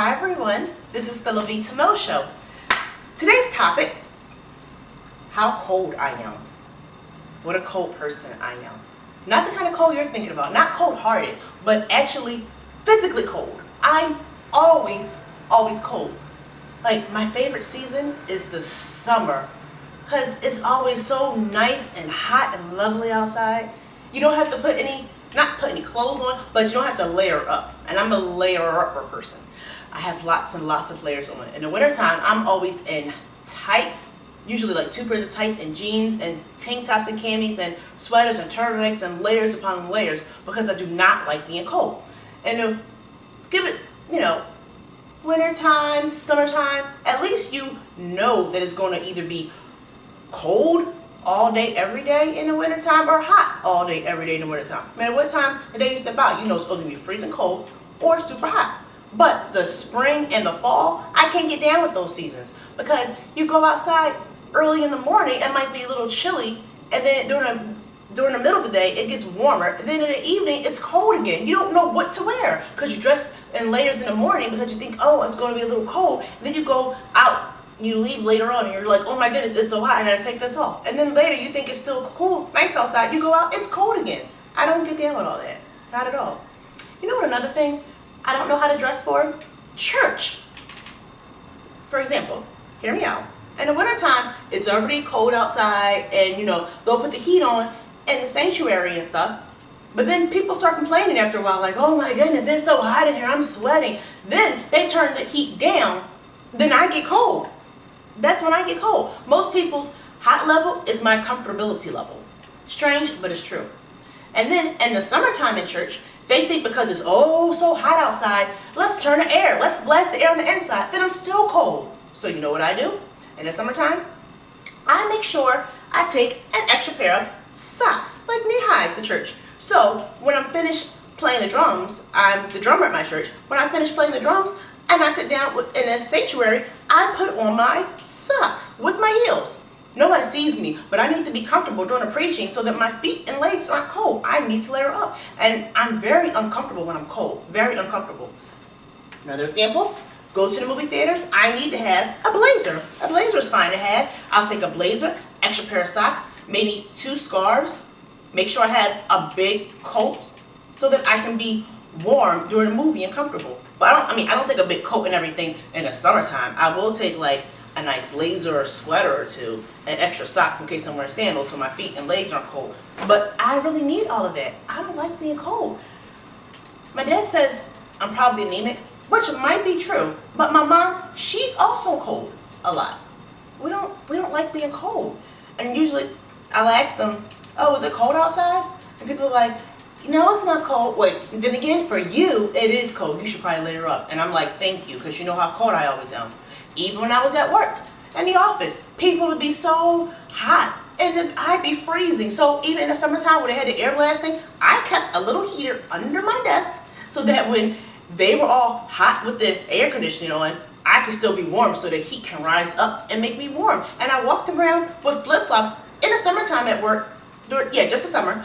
Hi everyone, this is the LaVeta Meaux show. Today's topic, how cold I am. What a cold person I am. Not the kind of cold you're thinking about, not cold-hearted, but actually physically cold. I'm always cold. Like, my favorite season is the summer because it's always so nice and hot and lovely outside. You don't have to not put any clothes on, but you don't have to layer up. And I'm a layer-upper person. I have lots and lots of layers on. In the wintertime, I'm always in tights, usually like 2 pairs of tights and jeans and tank tops and camis and sweaters and turtlenecks and layers upon layers because I do not like being cold. And to give it, wintertime, summertime, at least you know that it's going to either be cold all day, every day in the wintertime or hot all day, every day in the wintertime. I mean, at what time the day you step out, you know it's either going to be freezing cold or super hot. But the spring and the fall, I can't get down with those seasons because you go outside early in the morning, it might be a little chilly, and then during the middle of the day, it gets warmer. And then in the evening, it's cold again. You don't know what to wear because you dress in layers in the morning because you think, oh, it's going to be a little cold. And then you go out, you leave later on, and you're like, oh my goodness, it's so hot, I gotta take this off. And then later, you think it's still cool, nice outside. You go out, it's cold again. I don't get down with all that. Not at all. You know what another thing I don't know how to dress for? Church. For example, hear me out. In the wintertime, it's already cold outside and, they'll put the heat on in the sanctuary and stuff. But then people start complaining after a while like, oh my goodness, it's so hot in here, I'm sweating. Then they turn the heat down, then I get cold. That's when I get cold. Most people's hot level is my comfortability level. Strange, but it's true. And then in the summertime in church, they think because it's so hot outside, let's turn the air, let's blast the air on the inside, then I'm still cold. So you know what I do? In the summertime, I make sure I take an extra pair of socks, like knee-highs to church. So when I'm finished playing the drums, I'm the drummer at my church, when I finish playing the drums and I sit down in a sanctuary, I put on my socks with my heels. Nobody sees me, but I need to be comfortable during the preaching so that my feet and legs aren't cold. I need to layer up. And I'm very uncomfortable when I'm cold. Very uncomfortable. Another example, go to the movie theaters, I need to have a blazer. A blazer is fine to have. I'll take a blazer, extra pair of socks, maybe 2 scarves. Make sure I have a big coat so that I can be warm during the movie and comfortable. But I don't take a big coat and everything in the summertime. I will take like a nice blazer or sweater or 2 and extra socks in case I'm wearing sandals so my feet and legs aren't cold. But I really need all of that. I don't like being cold. My dad says I'm probably anemic, which might be true. But my mom, she's also cold a lot. We don't like being cold. And usually I'll ask them, oh, is it cold outside? And people are like, no, it's not cold. Wait, then again, for you, it is cold. You should probably layer up. And I'm like, thank you, because you know how cold I always am. Even when I was at work, in the office, people would be so hot, and then I'd be freezing. So even in the summertime when they had the air blasting, I kept a little heater under my desk so that when they were all hot with the air conditioning on, I could still be warm so the heat can rise up and make me warm. And I walked around with flip-flops in the summertime at work, just the summer,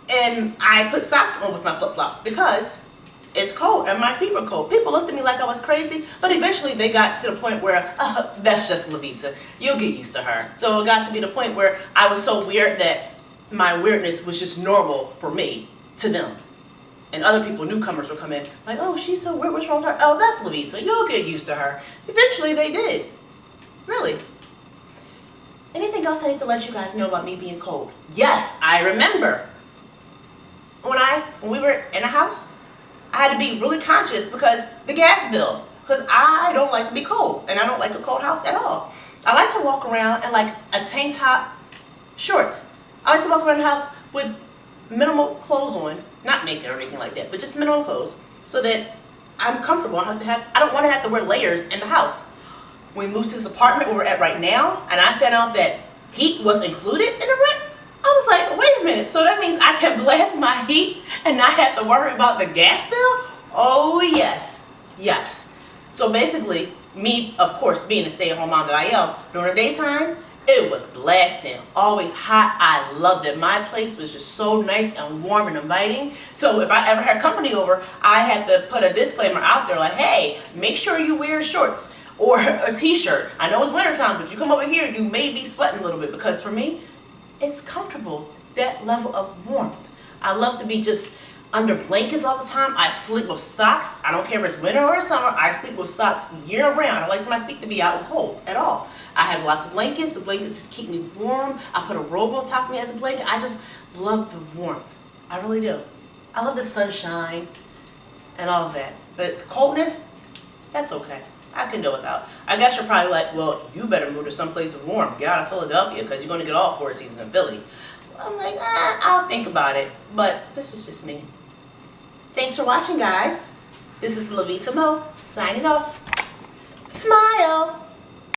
and I put socks on with my flip-flops because it's cold and my feet were cold. People looked at me like I was crazy, but eventually they got to the point where, that's just LaVeta. You'll get used to her. So it got to be the point where I was so weird that my weirdness was just normal for me to them. And other people, newcomers, would come in like, oh, she's so weird, what's wrong with her? Oh, that's LaVeta, you'll get used to her. Eventually they did. Really. Anything else I need to let you guys know about me being cold? Yes, I remember. When we were in a house, I had to be really conscious because the gas bill, because I don't like to be cold and I don't like a cold house at all. I like to walk around in like a tank top, shorts. I like to walk around the house with minimal clothes on, not naked or anything like that, but just minimal clothes so that I'm comfortable. I don't want to have to wear layers in the house. We moved to this apartment where we're at right now and I found out that heat was included in the rent. I was like, wait a minute, so that means I can blast my heat and not have to worry about the gas bill? Oh yes, yes. So basically, me, of course, being a stay-at-home mom that I am, during the daytime, It was blasting, always hot. I loved it. My place was just so nice and warm and inviting. So if I ever had company over, I had to put a disclaimer out there like, hey, make sure you wear shorts or a t-shirt. I know it's wintertime, but if you come over here, you may be sweating a little bit, because for me, it's comfortable, that level of warmth. I love to be just under blankets all the time. I sleep with socks. I don't care if it's winter or summer. I sleep with socks year round. I don't like my feet to be out in cold at all. I have lots of blankets. The blankets just keep me warm. I put a robe on top of me as a blanket. I just love the warmth. I really do. I love the sunshine and all of that. But coldness, that's okay. I can do without. I guess you're probably like, well, you better move to someplace warm. Get out of Philadelphia, because you're going to get all 4 seasons in Philly. I'm like, I'll think about it. But this is just me. Thanks for watching, guys. This is LaVeta Meaux signing off. Smile.